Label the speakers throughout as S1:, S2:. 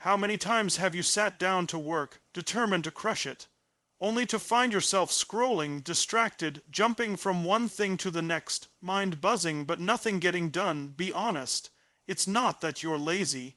S1: How many times have you sat down to work, determined to crush it, only to find yourself scrolling, distracted, jumping from one thing to the next, mind buzzing but nothing getting done? Be honest. It's not that you're lazy.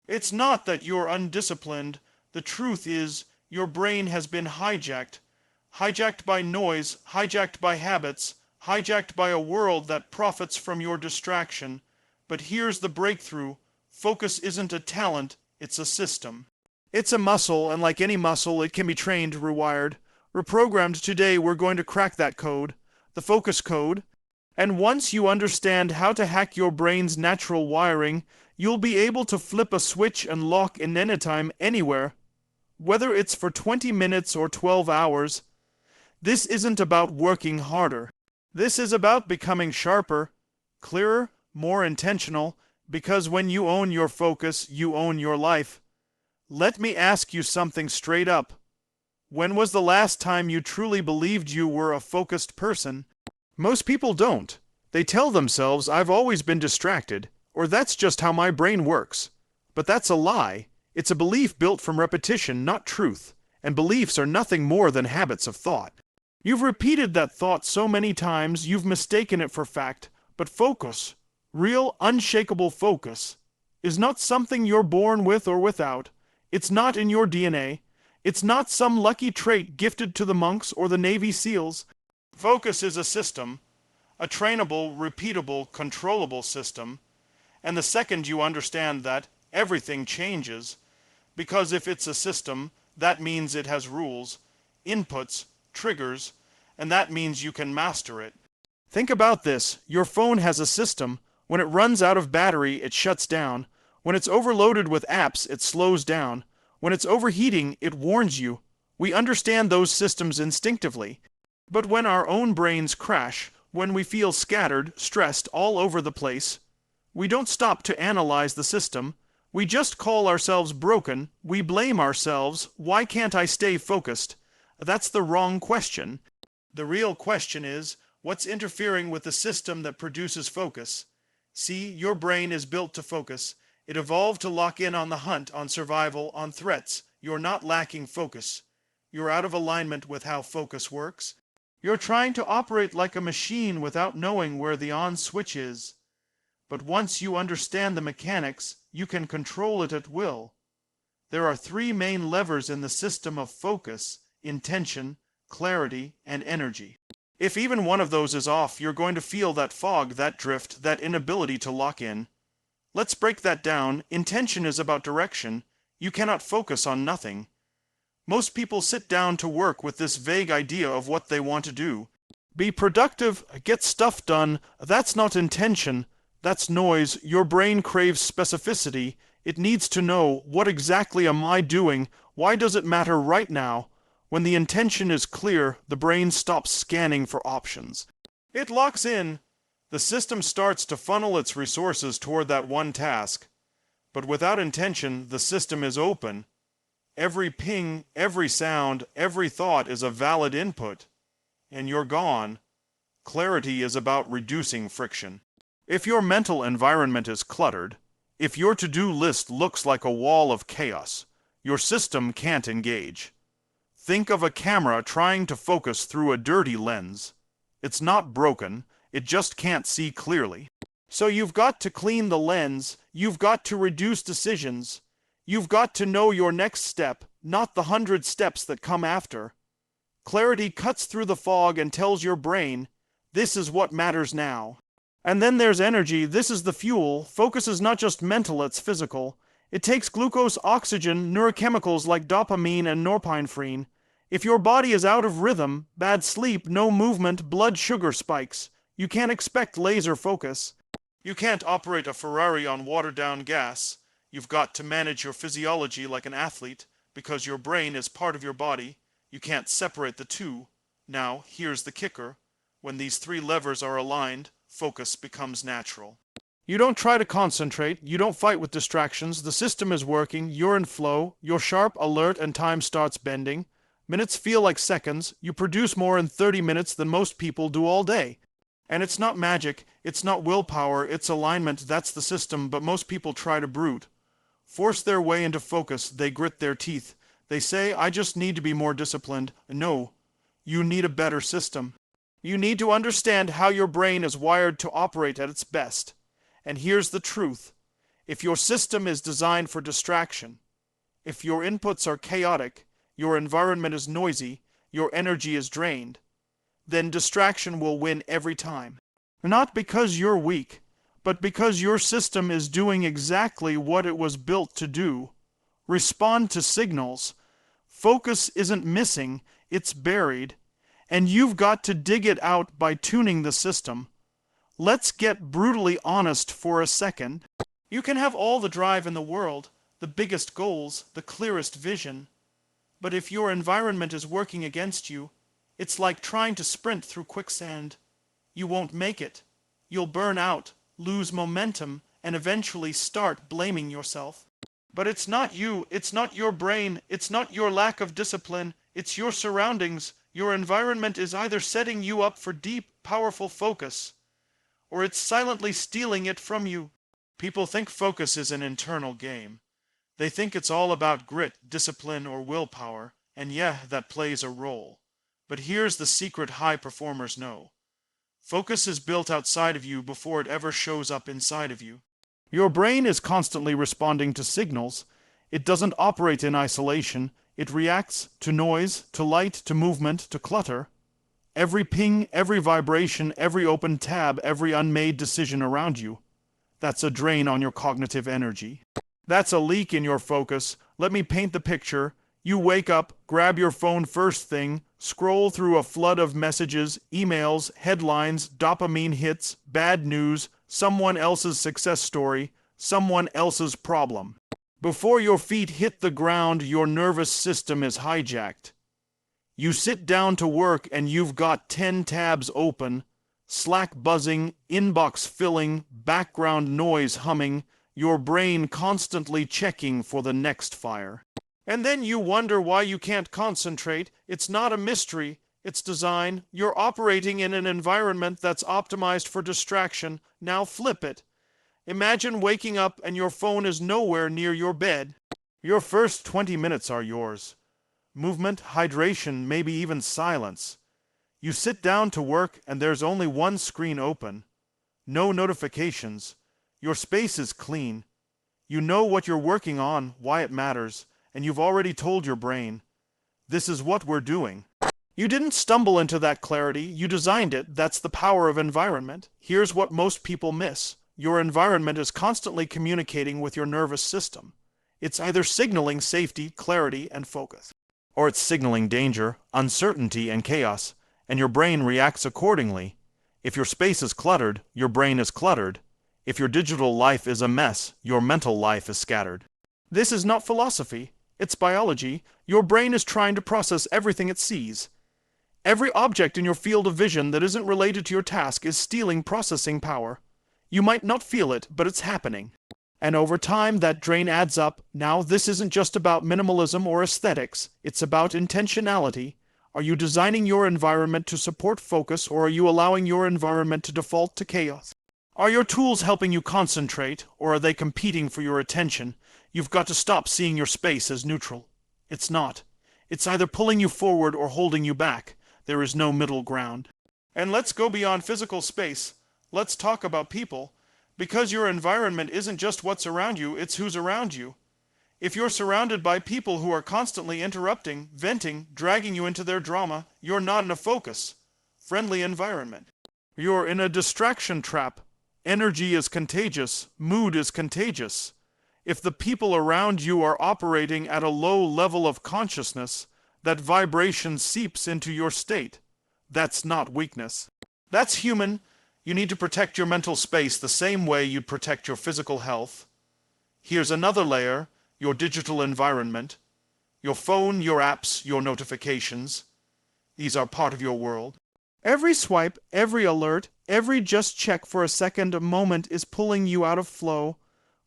S1: It's not that you're undisciplined. The truth is, your brain has been hijacked. Hijacked by noise, hijacked by habits, hijacked by a world that profits from your distraction. But here's the breakthrough. Focus isn't a talent, it's a system. It's a muscle, and like any muscle, it can be trained, rewired. Reprogrammed. Today, we're going to crack that code, the focus code. And once you understand how to hack your brain's natural wiring, you'll be able to flip a switch and lock in anytime, anywhere. Whether it's for 20 minutes or 12 hours. This isn't about working harder. This is about becoming sharper, clearer, more intentional, because when you own your focus, you own your life. Let me ask you something straight up. When was the last time you truly believed you were a focused person? Most people don't. They tell themselves, I've always been distracted, or that's just how my brain works. But that's a lie. It's a belief built from repetition, not truth. And beliefs are nothing more than habits of thought. You've repeated that thought so many times, you've mistaken it for fact. But focus, real, unshakable focus, is not something you're born with or without. It's not in your DNA. It's not some lucky trait gifted to the monks or the Navy SEALs. Focus is a system, a trainable, repeatable, controllable system. And the second you understand that, everything changes. Because if it's a system, that means it has rules, inputs, triggers, and that means you can master it. Think about this. Your phone has a system. When it runs out of battery, it shuts down. When it's overloaded with apps, it slows down. When it's overheating, it warns you. We understand those systems instinctively. But when our own brains crash, when we feel scattered, stressed, all over the place, we don't stop to analyze the system. We just call ourselves broken. We blame ourselves. Why can't I stay focused? That's the wrong question. The real question is, what's interfering with the system that produces focus? See, your brain is built to focus. It evolved to lock in on the hunt, on survival, on threats. You're not lacking focus. You're out of alignment with how focus works. You're trying to operate like a machine without knowing where the on switch is. But once you understand the mechanics, you can control it at will. There are three main levers in the system of focus: intention, clarity, and energy. If even one of those is off, you're going to feel that fog, that drift, that inability to lock in. Let's break that down. Intention is about direction. You cannot focus on nothing. Most people sit down to work with this vague idea of what they want to do. Be productive, get stuff done. That's not intention. That's noise. Your brain craves specificity. It needs to know, what exactly am I doing? Why does it matter right now? When the intention is clear, the brain stops scanning for options. It locks in. The system starts to funnel its resources toward that one task. But without intention, the system is open. Every ping, every sound, every thought is a valid input. And you're gone. Clarity is about reducing friction. If your mental environment is cluttered, if your to-do list looks like a wall of chaos, your system can't engage. Think of a camera trying to focus through a dirty lens. It's not broken, it just can't see clearly. So you've got to clean the lens, you've got to reduce decisions. You've got to know your next step, not the 100 steps that come after. Clarity cuts through the fog and tells your brain, this is what matters now. And then there's energy. This is the fuel. Focus is not just mental, it's physical. It takes glucose, oxygen, neurochemicals like dopamine and norepinephrine. If your body is out of rhythm, bad sleep, no movement, blood sugar spikes. You can't expect laser focus. You can't operate a Ferrari on watered-down gas. You've got to manage your physiology like an athlete, because your brain is part of your body. You can't separate the two. Now, here's the kicker. When these three levers are aligned, focus becomes natural. You don't try to concentrate, you don't fight with distractions, the system is working, you're in flow, you're sharp, alert, and time starts bending. Minutes feel like seconds, you produce more in 30 minutes than most people do all day. And it's not magic, it's not willpower, it's alignment, that's the system, but most people try to brute. force their way into focus, they grit their teeth. They say, I just need to be more disciplined. No, you need a better system. You need to understand how your brain is wired to operate at its best. And here's the truth. If your system is designed for distraction, if your inputs are chaotic, your environment is noisy, your energy is drained, then distraction will win every time. Not because you're weak, but because your system is doing exactly what it was built to do. Respond to signals. Focus isn't missing, it's buried. And you've got to dig it out by tuning the system. Let's get brutally honest for a second. You can have all the drive in the world, the biggest goals, the clearest vision. But if your environment is working against you, it's like trying to sprint through quicksand. You won't make it. You'll burn out, lose momentum, and eventually start blaming yourself. But it's not you, it's not your brain, it's not your lack of discipline, it's your surroundings. Your environment is either setting you up for deep, powerful focus, or it's silently stealing it from you. People think focus is an internal game. They think it's all about grit, discipline, or willpower, and yeah, that plays a role. But here's the secret high performers know. Focus is built outside of you before it ever shows up inside of you. Your brain is constantly responding to signals. It doesn't operate in isolation. It reacts to noise, to light, to movement, to clutter. Every ping, every vibration, every open tab, every unmade decision around you. That's a drain on your cognitive energy. That's a leak in your focus. Let me paint the picture. You wake up, grab your phone first thing, scroll through a flood of messages, emails, headlines, dopamine hits, bad news, someone else's success story, someone else's problem. Before your feet hit the ground, your nervous system is hijacked. You sit down to work and you've got 10 tabs open, Slack buzzing, inbox filling, background noise humming, your brain constantly checking for the next fire. And then you wonder why you can't concentrate. It's not a mystery, it's design. You're operating in an environment that's optimized for distraction. Now flip it. Imagine waking up and your phone is nowhere near your bed. Your first 20 minutes are yours. Movement, hydration, maybe even silence. You sit down to work and there's only one screen open. No notifications. Your space is clean. You know what you're working on, why it matters, and you've already told your brain, this is what we're doing. You didn't stumble into that clarity, you designed it. That's the power of environment. Here's what most people miss. Your environment is constantly communicating with your nervous system. It's either signaling safety, clarity, and focus, or it's signaling danger, uncertainty, and chaos, and your brain reacts accordingly. If your space is cluttered, your brain is cluttered. If your digital life is a mess, your mental life is scattered. This is not philosophy, it's biology. Your brain is trying to process everything it sees. Every object in your field of vision that isn't related to your task is stealing processing power. You might not feel it, but it's happening. And over time, that drain adds up. Now, this isn't just about minimalism or aesthetics. It's about intentionality. Are you designing your environment to support focus, or are you allowing your environment to default to chaos? Are your tools helping you concentrate, or are they competing for your attention? You've got to stop seeing your space as neutral. It's not. It's either pulling you forward or holding you back. There is no middle ground. And let's go beyond physical space. Let's talk about people. Because your environment isn't just what's around you, it's who's around you. If you're surrounded by people who are constantly interrupting, venting, dragging you into their drama, you're not in a focus, friendly environment. You're in a distraction trap. Energy is contagious. Mood is contagious. If the people around you are operating at a low level of consciousness, that vibration seeps into your state. That's not weakness. That's human. You need to protect your mental space the same way you'd protect your physical health. Here's another layer, your digital environment. Your phone, your apps, your notifications. These are part of your world. Every swipe, every alert, every just check for a second, a moment is pulling you out of flow.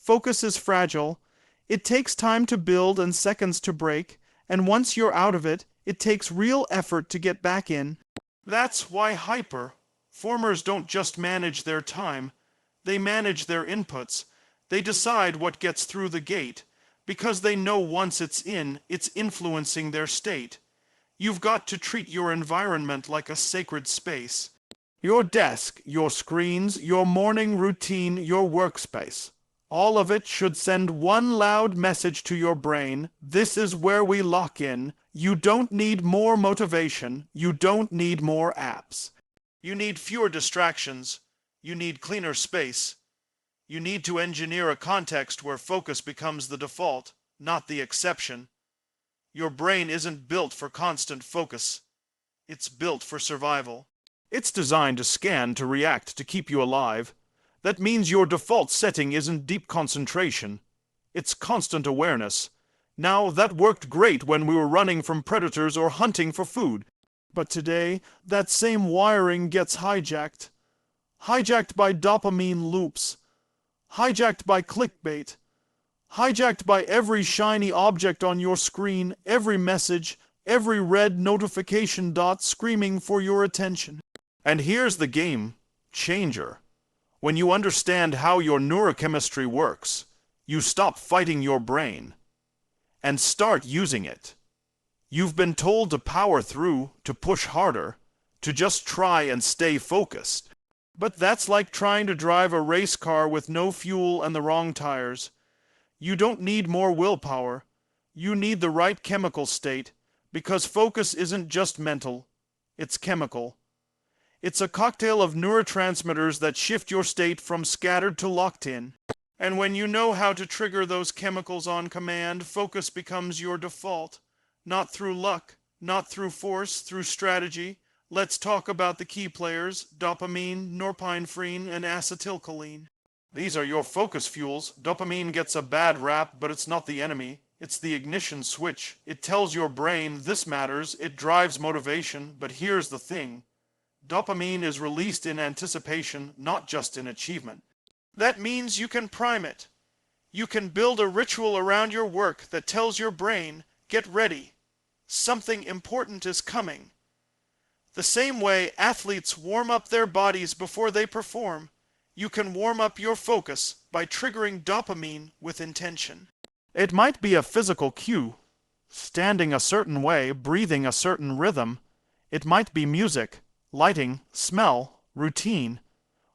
S1: Focus is fragile. It takes time to build and seconds to break, and once you're out of it, it takes real effort to get back in. That's why hyper-formers don't just manage their time, they manage their inputs. They decide what gets through the gate, because they know once it's in, it's influencing their state. You've got to treat your environment like a sacred space. Your desk, your screens, your morning routine, your workspace. All of it should send one loud message to your brain. This is where we lock in. You don't need more motivation. You don't need more apps. You need fewer distractions. You need cleaner space. You need to engineer a context where focus becomes the default, not the exception. Your brain isn't built for constant focus. It's built for survival. It's designed to scan, to react, to keep you alive. That means your default setting isn't deep concentration. It's constant awareness. Now, that worked great when we were running from predators or hunting for food. But today, that same wiring gets hijacked. Hijacked by dopamine loops. Hijacked by clickbait. Hijacked by every shiny object on your screen, every message, every red notification dot screaming for your attention. And here's the game changer. When you understand how your neurochemistry works, you stop fighting your brain and start using it. You've been told to power through, to push harder, to just try and stay focused. But that's like trying to drive a race car with no fuel and the wrong tires. You don't need more willpower. You need the right chemical state, because focus isn't just mental, it's chemical. It's a cocktail of neurotransmitters that shift your state from scattered to locked in. And when you know how to trigger those chemicals on command, focus becomes your default. Not through luck, not through force, through strategy. Let's talk about the key players: dopamine, norepinephrine, and acetylcholine. These are your focus fuels. Dopamine gets a bad rap, but it's not the enemy. It's the ignition switch. It tells your brain this matters. It drives motivation. But here's the thing. Dopamine is released in anticipation, not just in achievement. That means you can prime it. You can build a ritual around your work that tells your brain, get ready. Something important is coming. The same way athletes warm up their bodies before they perform, you can warm up your focus by triggering dopamine with intention. It might be a physical cue, standing a certain way, breathing a certain rhythm. It might be music, lighting, smell, routine.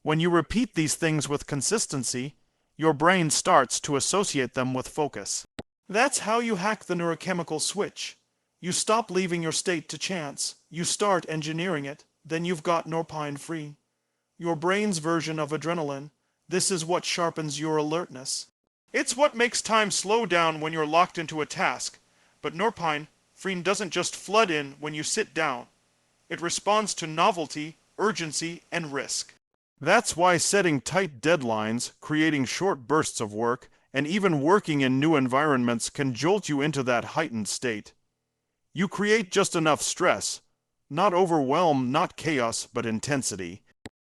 S1: When you repeat these things with consistency, your brain starts to associate them with focus. That's how you hack the neurochemical switch. You stop leaving your state to chance. You start engineering it. Then you've got norepinephrine, your brain's version of adrenaline. This is what sharpens your alertness. It's what makes time slow down when you're locked into a task. But norepinephrine doesn't just flood in when you sit down. It responds to novelty, urgency, and risk. That's why setting tight deadlines, creating short bursts of work, and even working in new environments can jolt you into that heightened state. You create just enough stress. Not overwhelm, not chaos, but intensity.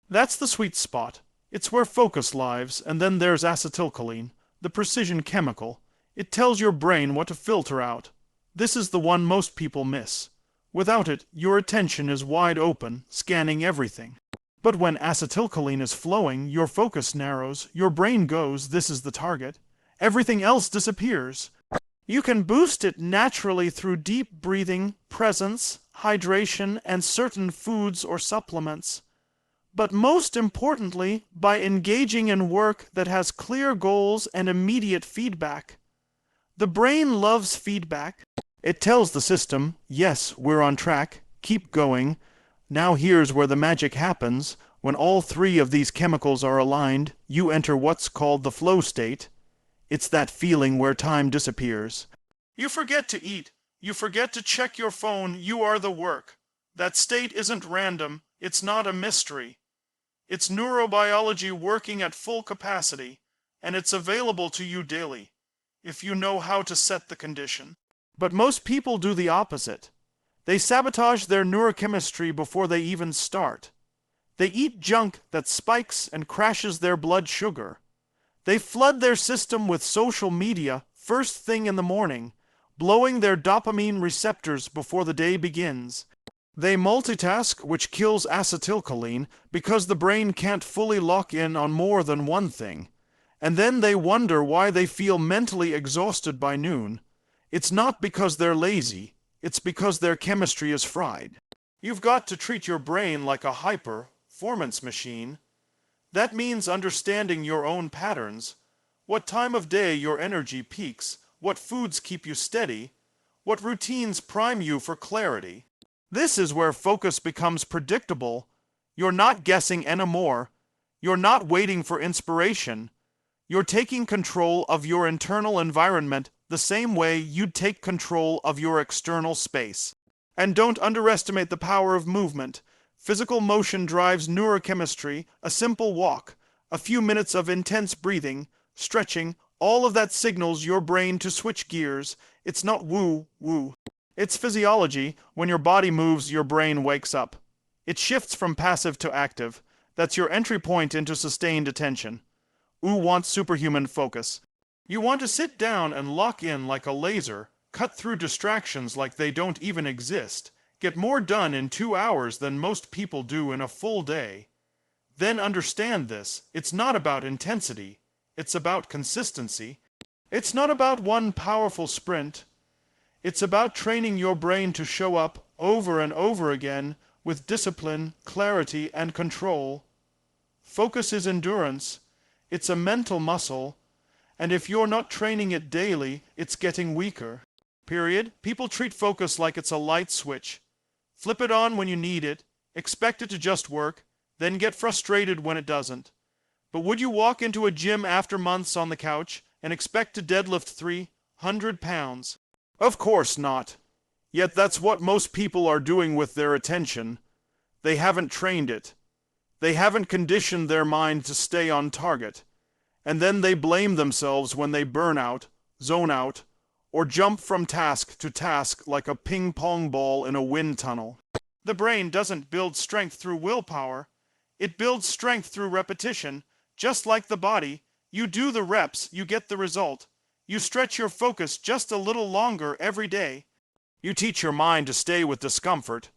S1: That's the sweet spot. It's where focus lives. And then there's acetylcholine, the precision chemical. It tells your brain what to filter out. This is the one most people miss. Without it, your attention is wide open, scanning everything. But when acetylcholine is flowing, your focus narrows, your brain goes, this is the target. Everything else disappears. You can boost it naturally through deep breathing, presence, hydration, and certain foods or supplements. But most importantly, by engaging in work that has clear goals and immediate feedback. The brain loves feedback. It tells the system, yes, we're on track, keep going. Now here's where the magic happens. When all three of these chemicals are aligned, you enter what's called the flow state. It's that feeling where time disappears. You forget to eat. You forget to check your phone. You are the work. That state isn't random. It's not a mystery. It's neurobiology working at full capacity, and it's available to you daily, if you know how to set the condition. But most people do the opposite. They sabotage their neurochemistry before they even start. They eat junk that spikes and crashes their blood sugar. They flood their system with social media first thing in the morning, blowing their dopamine receptors before the day begins. They multitask, which kills acetylcholine, because the brain can't fully lock in on more than one thing. And then they wonder why they feel mentally exhausted by noon. It's not because they're lazy, it's because their chemistry is fried. You've got to treat your brain like a high-performance machine. That means understanding your own patterns, what time of day your energy peaks, what foods keep you steady, what routines prime you for clarity. This is where focus becomes predictable. You're not guessing anymore. You're not waiting for inspiration. You're taking control of your internal environment the same way you'd take control of your external space. And don't underestimate the power of movement. Physical motion drives neurochemistry. A simple walk, a few minutes of intense breathing, stretching, all of that signals your brain to switch gears. It's not woo-woo. It's physiology. When your body moves, your brain wakes up. It shifts from passive to active. That's your entry point into sustained attention. Wants superhuman focus. You want to sit down and lock in like a laser, cut through distractions like they don't even exist, get more done in 2 hours than most people do in a full day. Then understand this, it's not about intensity, it's about consistency. It's not about one powerful sprint. It's about training your brain to show up over and over again with discipline, clarity, and control. Focus is endurance. It's a mental muscle, and if you're not training it daily, it's getting weaker. Period. People treat focus like it's a light switch. Flip it on when you need it, expect it to just work, then get frustrated when it doesn't. But would you walk into a gym after months on the couch and expect to deadlift 300 pounds? Of course not. Yet that's what most people are doing with their attention. They haven't trained it. They haven't conditioned their mind to stay on target, and then they blame themselves when they burn out, zone out, or jump from task to task like a ping-pong ball in a wind tunnel. The brain doesn't build strength through willpower. It builds strength through repetition. Just like the body, you do the reps, you get the result. You stretch your focus just a little longer every day. You teach your mind to stay with discomfort.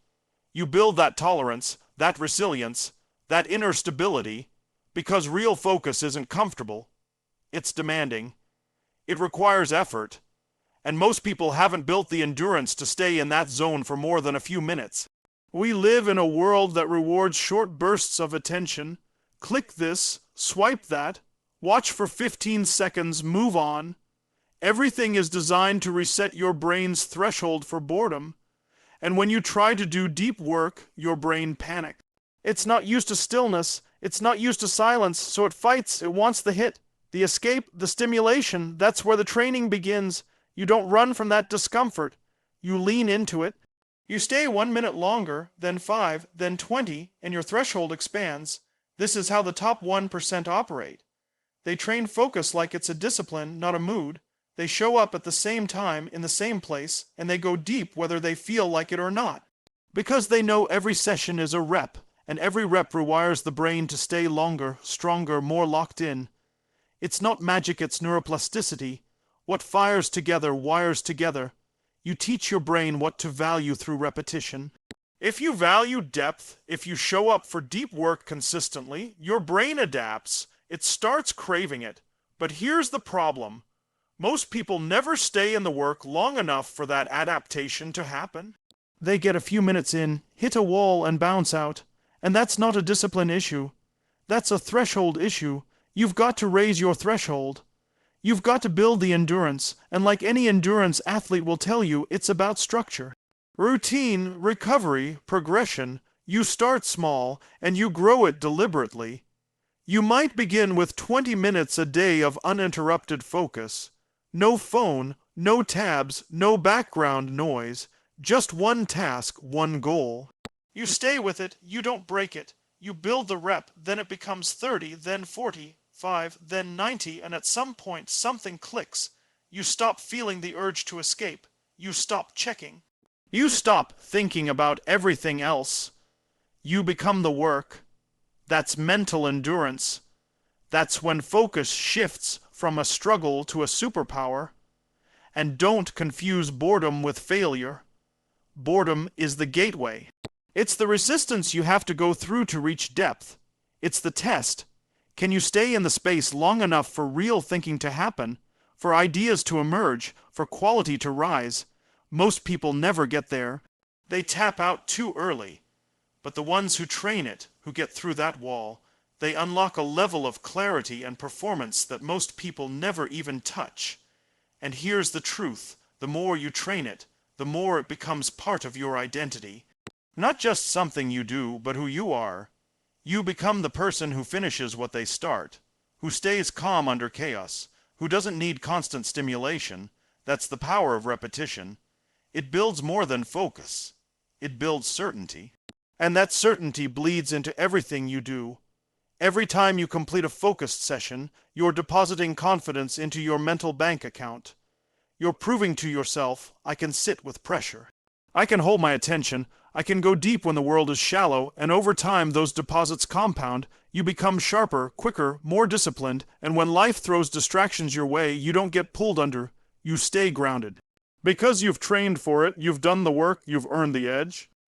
S1: You build that tolerance, that resilience, that inner stability, because real focus isn't comfortable. It's demanding. It requires effort. And most people haven't built the endurance to stay in that zone for more than a few minutes. We live in a world that rewards short bursts of attention. Click this, swipe that, watch for 15 seconds, move on. Everything is designed to reset your brain's threshold for boredom. And when you try to do deep work, your brain panics. It's not used to stillness, it's not used to silence, so it fights, it wants the hit, the escape, the stimulation. That's where the training begins. You don't run from that discomfort. You lean into it. You stay 1 minute longer, then 5, then 20, and your threshold expands. This is how the top 1% operate. They train focus like it's a discipline, not a mood. They show up at the same time, in the same place, and they go deep whether they feel like it or not. Because they know every session is a rep, and every rep rewires the brain to stay longer, stronger, more locked in. It's not magic, it's neuroplasticity. What fires together wires together. You teach your brain what to value through repetition. If you value depth, if you show up for deep work consistently, your brain adapts. It starts craving it. But here's the problem. Most people never stay in the work long enough for that adaptation to happen. They get a few minutes in, hit a wall, and bounce out. And that's not a discipline issue. That's a threshold issue. You've got to raise your threshold. You've got to build the endurance, and like any endurance athlete will tell you, it's about structure. Routine, recovery, progression. You start small, and you grow it deliberately. You might begin with 20 minutes a day of uninterrupted focus. No phone, no tabs, no background noise. Just one task, one goal. You stay with it, you don't break it. You build the rep, then it becomes 30, then 45, then 90, and at some point something clicks. You stop feeling the urge to escape. You stop checking. You stop thinking about everything else. You become the work. That's mental endurance. That's when focus shifts from a struggle to a superpower. And don't confuse boredom with failure. Boredom is the gateway. It's the resistance you have to go through to reach depth. It's the test. Can you stay in the space long enough for real thinking to happen, for ideas to emerge, for quality to rise? Most people never get there. They tap out too early. But the ones who train it, who get through that wall, they unlock a level of clarity and performance that most people never even touch. And here's the truth: the more you train it, the more it becomes part of your identity. Not just something you do, but who you are. You become the person who finishes what they start, who stays calm under chaos, who doesn't need constant stimulation. That's the power of repetition. It builds more than focus. It builds certainty. And that certainty bleeds into everything you do. Every time you complete a focused session, you're depositing confidence into your mental bank account. You're proving to yourself, I can sit with pressure. I can hold my attention. I can go deep when the world is shallow, and over time those deposits compound. You become sharper, quicker, more disciplined, and when life throws distractions your way, you don't get pulled under. You stay grounded. Because you've trained for it, you've done the work, you've earned the edge.